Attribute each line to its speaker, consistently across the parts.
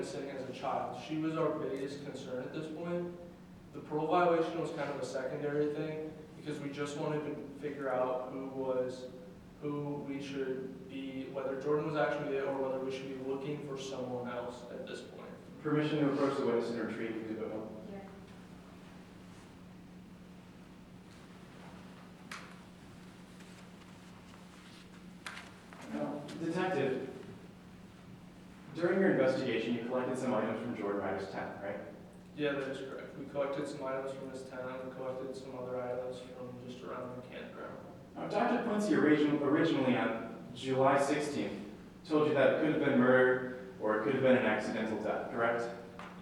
Speaker 1: missing as a child. She was our biggest concern at this point. The parole violation was kind of a secondary thing because we just wanted to figure out who we should be, whether Jordan was actually it or whether we should be looking for someone else at this point.
Speaker 2: Permission to approach the witness and retrieve Exhibit 1. Now, detective, during your investigation, you collected some items from Jordan Ryder's tent, right?
Speaker 1: Yeah, that is correct. We collected some items from his tent. We collected some other items from just around the campground.
Speaker 2: Now, Dr. Quincy originally on July 16th told you that it could have been murder or it could have been an accidental death, correct?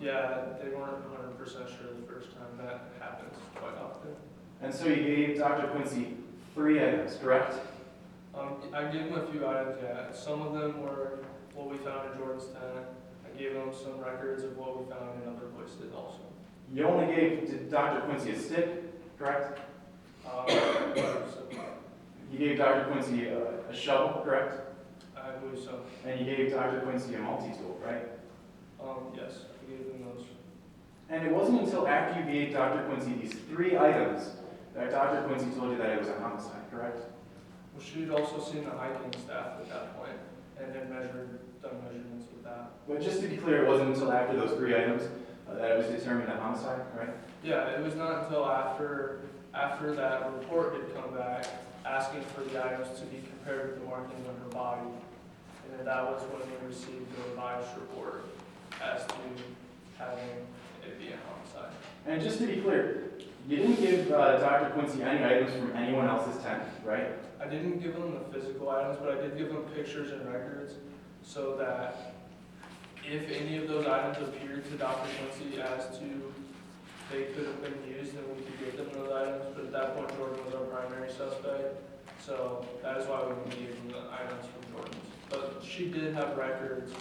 Speaker 1: Yeah, they weren't 100% sure the first time. That happens quite often.
Speaker 2: And so you gave Dr. Quincy 3 items, correct?
Speaker 1: I gave him a few items, yeah. Some of them were what we found in Jordan's tent. I gave him some records of what we found in other places also.
Speaker 2: You only gave Dr. Quincy a stick, correct? You gave Dr. Quincy a shovel, correct?
Speaker 1: I believe so.
Speaker 2: And you gave Dr. Quincy a multi-tool, right?
Speaker 1: Yes, I gave him those.
Speaker 2: And it wasn't until after you gave Dr. Quincy these 3 items that Dr. Quincy told you that it was a homicide, correct?
Speaker 1: Well, she'd also seen the hiking staff at that point and had done measurements with that.
Speaker 2: But just to be clear, it wasn't until after those 3 items that it was determined a homicide, right?
Speaker 1: Yeah, it was not until after that report had come back asking for the items to be compared with the markings on her body. And then that was when we received the revised report as to having it be a homicide.
Speaker 2: And just to be clear, you didn't give Dr. Quincy any items from anyone else's tent, right?
Speaker 1: I didn't give them the physical items, but I did give them pictures and records so that if any of those items appeared to Dr. Quincy as to they could have been used, then we could give them those items. But at that point, Jordan was our primary suspect, so that is why we gave them the items from Jordan's. But she did have records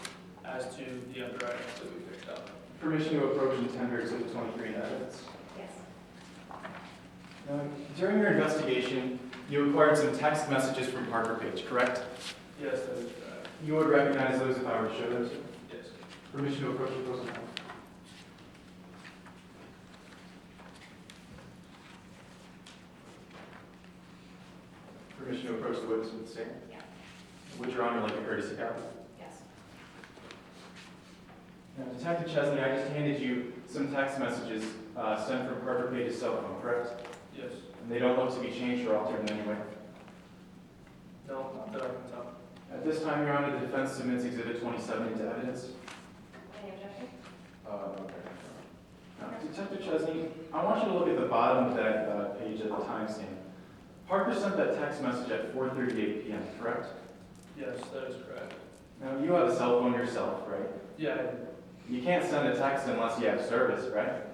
Speaker 1: as to the other items that we picked up.
Speaker 2: Permission to approach and tender Exhibit 23 in evidence.
Speaker 3: Yes.
Speaker 2: Now, during your investigation, you acquired some text messages from Parker Page, correct?
Speaker 1: Yes, that is correct.
Speaker 2: You would recognize those if I were to show those?
Speaker 1: Yes.
Speaker 2: Permission to approach the closing. Permission to approach the witness with the stand?
Speaker 3: Yeah.
Speaker 2: Would Your Honor like a courtesy copy?
Speaker 3: Yes.
Speaker 2: Now, Detective Chesney, I just handed you some text messages sent from Parker Page's cell phone, correct?
Speaker 1: Yes.
Speaker 2: And they don't look to be changed or altered in any way.
Speaker 1: No, not that I can tell.
Speaker 2: At this time, Your Honor, the defense submits Exhibit 27 into evidence.
Speaker 3: Any objection?
Speaker 2: Okay. Now, Detective Chesney, I want you to look at the bottom of that page at the timestamp. Parker sent that text message at 4:38 p.m., correct?
Speaker 1: Yes, that is correct.
Speaker 2: Now, you have a cell phone yourself, right?
Speaker 1: Yeah,
Speaker 2: You can't send a text unless you have service, right?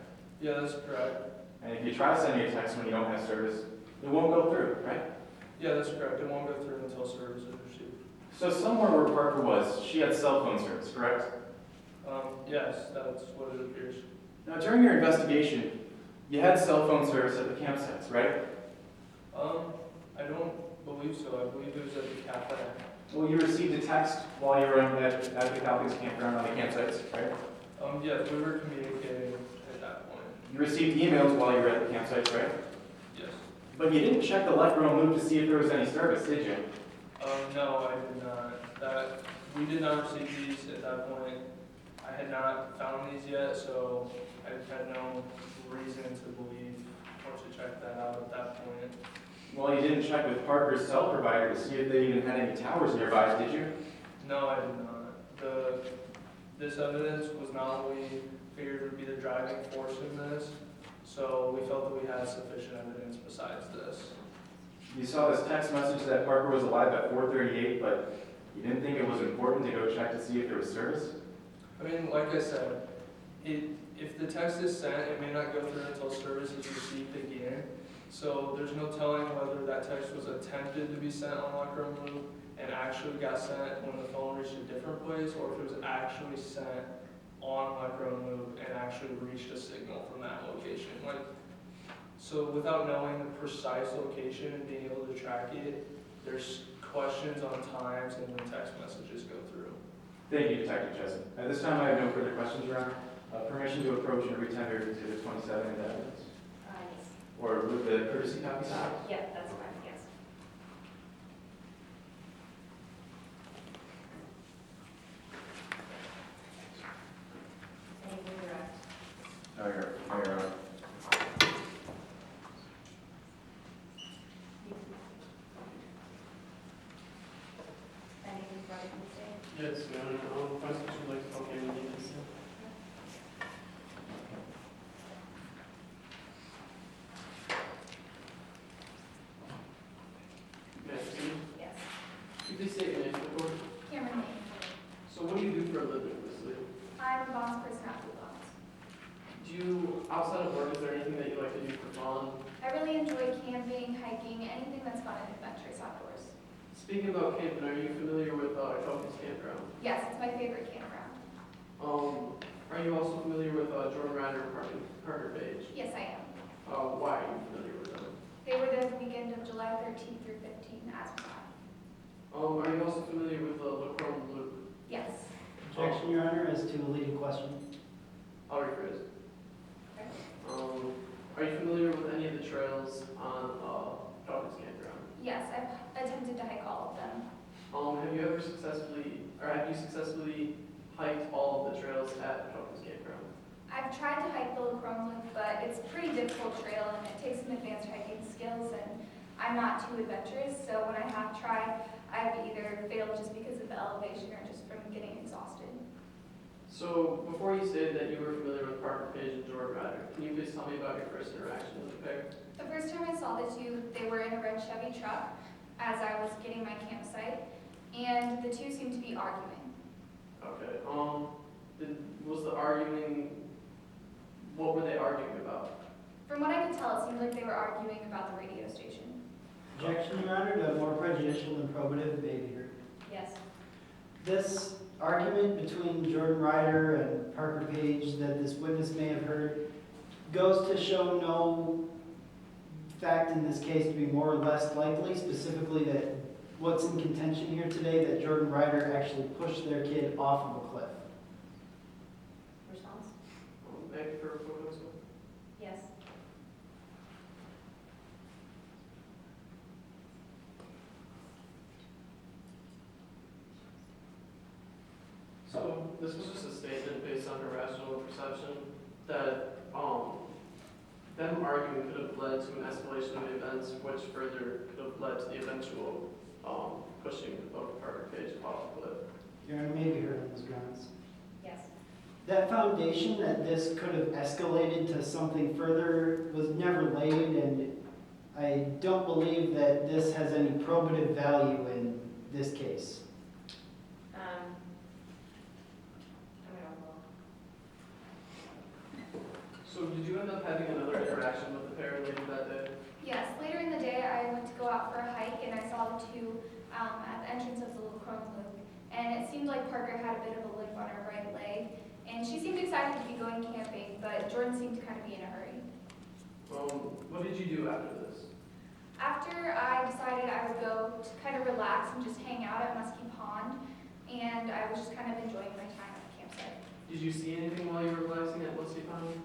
Speaker 1: yeah, that's correct.
Speaker 2: And if you try sending a text when you don't have service, it won't go through, right?
Speaker 1: Yeah, that's correct. It won't go through until service is received.
Speaker 2: So somewhere where Parker was, she had cell phone service, correct?
Speaker 1: Yes, that's what it appears.
Speaker 2: Now, during your investigation, you had cell phone service at the campsites, right?
Speaker 1: I don't believe so. I believe it was at the cafe.
Speaker 2: Well, you received a text while you were at the Calkins campground on the campsites, right?
Speaker 1: Yes, we were communicating at that point.
Speaker 2: You received emails while you were at the campsites, right?
Speaker 1: Yes.
Speaker 2: But you didn't check the left row loop to see if there was any service, did you?
Speaker 1: No, I did not. We did not receive these at that point. I had not found these yet, so I had no reason to believe or to check that out at that point.
Speaker 2: Well, you didn't check with Parker's cell provider to see if they even had any towers nearby, did you?
Speaker 1: No, I did not. This evidence was not what we figured would be the driving force in this, so we felt that we had sufficient evidence besides this.
Speaker 2: You saw this text message that Parker was alive at 4:38, but you didn't think it was important to go check to see if there was service?
Speaker 1: I mean, like I said, if the text is sent, it may not go through until service is received again. So there's no telling whether that text was attempted to be sent on locker room loop and actually got sent when the phone reached a different place, or if it was actually sent on locker room loop and actually reached a signal from that location. So without knowing the precise location and being able to track it, there's questions on times and when text messages go through.
Speaker 2: Thank you, Detective Chesney. At this time, I have no further questions, Your Honor. Permission to approach and retender Exhibit 27 into evidence?
Speaker 3: Yes.
Speaker 2: Or with the courtesy copy signed?
Speaker 3: Yeah, that's fine, yes. Anything direct?
Speaker 2: No, Your Honor.
Speaker 3: Anything from the state?
Speaker 4: Yes, Your Honor, prosecution would like to talk in the case. May I proceed?
Speaker 3: Yes.
Speaker 4: Could you state your name for the court?
Speaker 3: Cameron Lane.
Speaker 4: So what do you do for a living, Leslie?
Speaker 3: I'm a bonds person at Blue Bonds.
Speaker 4: Do you, outside of work, is there anything that you like to do for fun?
Speaker 3: I really enjoy camping, hiking, anything that's fun and adventurous outdoors.
Speaker 4: Speaking about camping, are you familiar with Calkins Campground?
Speaker 3: Yes, it's my favorite campground.
Speaker 4: Are you also familiar with Jordan Ryder and Parker Page?
Speaker 3: Yes, I am.
Speaker 4: Why are you familiar with them?
Speaker 3: They were there the weekend of July 13th through 15th as well.
Speaker 4: Are you also familiar with Lacroix and Luke?
Speaker 3: Yes.
Speaker 5: Objection, Your Honor, as to a leading question.
Speaker 4: I'll rephrase.
Speaker 3: Okay.
Speaker 4: Are you familiar with any of the trails on Calkins Campground?
Speaker 3: Yes, I've attempted to hike all of them.
Speaker 4: Have you successfully hiked all of the trails at Calkins Campground?
Speaker 3: I've tried to hike the Lacroix Loop, but it's a pretty difficult trail and it takes some advanced hiking skills and I'm not too adventurous, so when I have tried, I've either failed just because of the elevation or just from getting exhausted.
Speaker 4: So, before you stated that you were familiar with Parker Page and Jordan Ryder, can you please tell me about your first interaction with the pair?
Speaker 3: The first time I saw the two, they were in a red Chevy truck as I was getting my campsite, and the two seemed to be arguing.
Speaker 4: Okay, was the arguing, what were they arguing about?
Speaker 3: From what I could tell, it seemed like they were arguing about the radio station.
Speaker 5: Objection, Your Honor, to more prejudicial than probative may be heard.
Speaker 3: Yes.
Speaker 5: This argument between Jordan Ryder and Parker Page that this witness may have heard goes to show no fact in this case to be more or less likely, specifically that what's in contention here today, that Jordan Ryder actually pushed their kid off of a cliff.
Speaker 3: Response?
Speaker 4: May I confer with counsel?
Speaker 3: Yes.
Speaker 4: So, this was just a statement based on her rational perception that, them arguing could have led to an escalation of events, which further could have led to the eventual, pushing of Parker Page off the cliff.
Speaker 5: Your Honor, may be heard on those grounds.
Speaker 3: Yes.
Speaker 5: That foundation that this could have escalated to something further was never laid, and I don't believe that this has any probative value in this case.
Speaker 3: I'm gonna roll.
Speaker 4: So, did you end up having another interaction with the pair later that day?
Speaker 3: Yes, later in the day, I went to go out for a hike and I saw the two at the entrance of the Lacroix Loop. And it seemed like Parker had a bit of a limp on her right leg. And she seemed excited to be going camping, but Jordan seemed to kind of be in a hurry.
Speaker 4: What did you do after this?
Speaker 3: After I decided I would go to kind of relax and just hang out at Muskie Pond, and I was just kind of enjoying my time at the campsite.
Speaker 4: Did you see anything while you were relaxing at Musty Pond?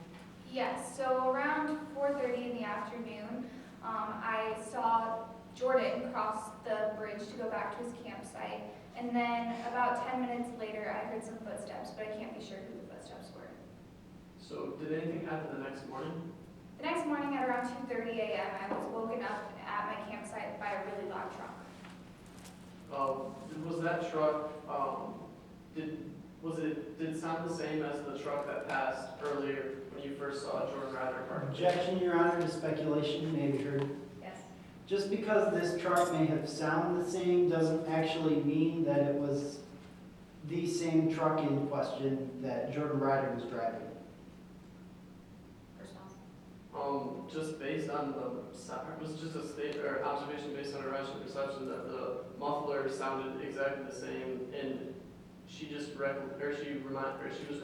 Speaker 3: Yes, so around 4:30 in the afternoon, I saw Jordan cross the bridge to go back to his campsite, and then about 10 minutes later, I heard some footsteps, but I can't be sure who the footsteps were.
Speaker 4: So, did anything happen the next morning?
Speaker 3: The next morning at around 2:30 a.m., I was woken up at my campsite by a really loud truck.
Speaker 4: Was that truck, did it sound the same as the truck that passed earlier when you first saw Jordan Ryder Parker?
Speaker 5: Objection, Your Honor, to speculation may be heard.
Speaker 3: Yes.
Speaker 5: Just because this truck may have sounded the same doesn't actually mean that it was the same truck in question that Jordan Ryder was driving.
Speaker 3: Response?
Speaker 4: Just based on it was just a observation based on her rational perception that the muffler sounded exactly the same, and she was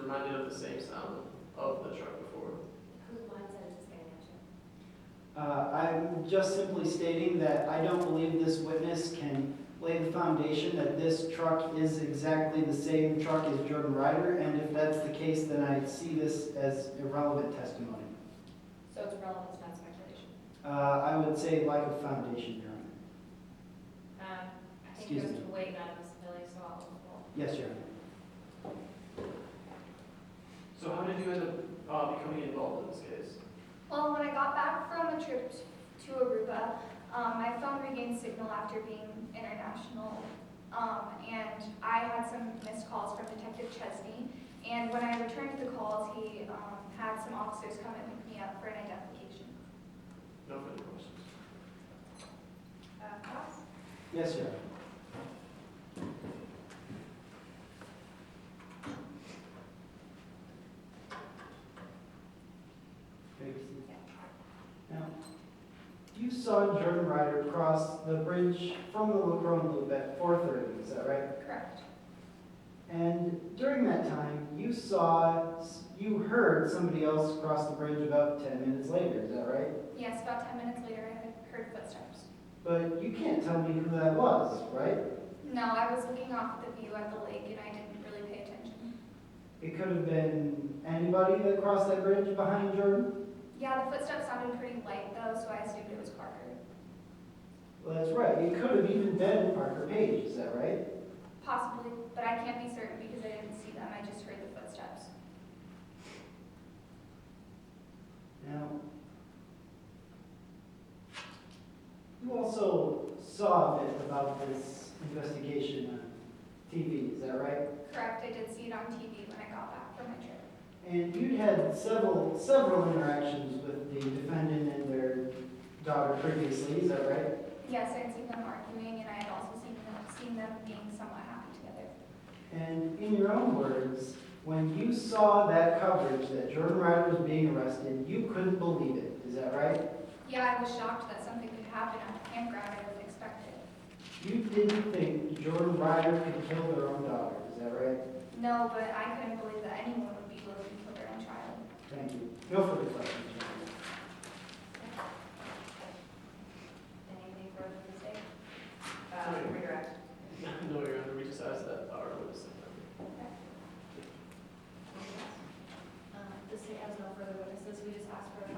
Speaker 4: reminded of the same sound of the truck before.
Speaker 3: Whose mindset is this getting into?
Speaker 5: I'm just simply stating that I don't believe this witness can lay the foundation that this truck is exactly the same truck as Jordan Ryder, and if that's the case, then I see this as irrelevant testimony.
Speaker 6: So it's relevant, it's not speculation.
Speaker 5: I would say lack of foundation, Your Honor.
Speaker 6: I think
Speaker 5: Excuse
Speaker 6: it goes
Speaker 5: me.
Speaker 6: to weight, not admissibility, so I'll roll.
Speaker 5: Yes, Your Honor.
Speaker 4: So how did you end up becoming involved in this case?
Speaker 3: Well, when I got back from a trip to Aruba, my phone regained signal after being international, and I had some missed calls from Detective Chesney. And when I returned the calls, he had some officers come and pick me up for an identification.
Speaker 4: No further questions.
Speaker 6: Ross?
Speaker 5: Yes, Your Honor. Ready to proceed? Now, you saw Jordan Ryder cross the bridge from the LaCrone Loop at 4:30, is that right?
Speaker 3: Correct.
Speaker 5: And during that time, you heard somebody else cross the bridge about 10 minutes later, is that right?
Speaker 3: Yes, about 10 minutes later, I had heard footsteps.
Speaker 5: But you can't tell me who that was, right?
Speaker 3: No, I was looking off the view at the lake, and I didn't really pay attention.
Speaker 5: It could have been anybody that crossed that bridge behind Jordan?
Speaker 3: Yeah, the footsteps sounded pretty light, though, so I assumed it was Parker.
Speaker 5: Well, that's right. It could have even been Parker Page, is that right?
Speaker 3: Possibly, but I can't be certain because I didn't see them. I just heard the footsteps.
Speaker 5: Now, you also saw a bit about this investigation on TV, is that right?
Speaker 3: Correct, I did see it on TV when I got back from my trip.
Speaker 5: And you'd had several interactions with the defendant and their daughter previously, is that right?
Speaker 3: Yes, I had seen them arguing, and I had also seen them being somewhat happy together.
Speaker 5: And in your own words, when you saw that coverage that Jordan Ryder was being arrested, you couldn't believe it, is that right?
Speaker 3: Yeah, I was shocked that something could happen at the campground. I didn't expect it.
Speaker 5: You didn't think Jordan Ryder could kill their own daughter, is that right?
Speaker 3: No, but I couldn't believe that anyone would be willing to kill their own child.
Speaker 5: Thank you. No further questions. Your Honor.
Speaker 6: Anything further to say?
Speaker 4: Sorry.
Speaker 6: Redirect.
Speaker 4: No, Your Honor, we just asked that our witness.
Speaker 6: The state has no further witnesses, we just asked for a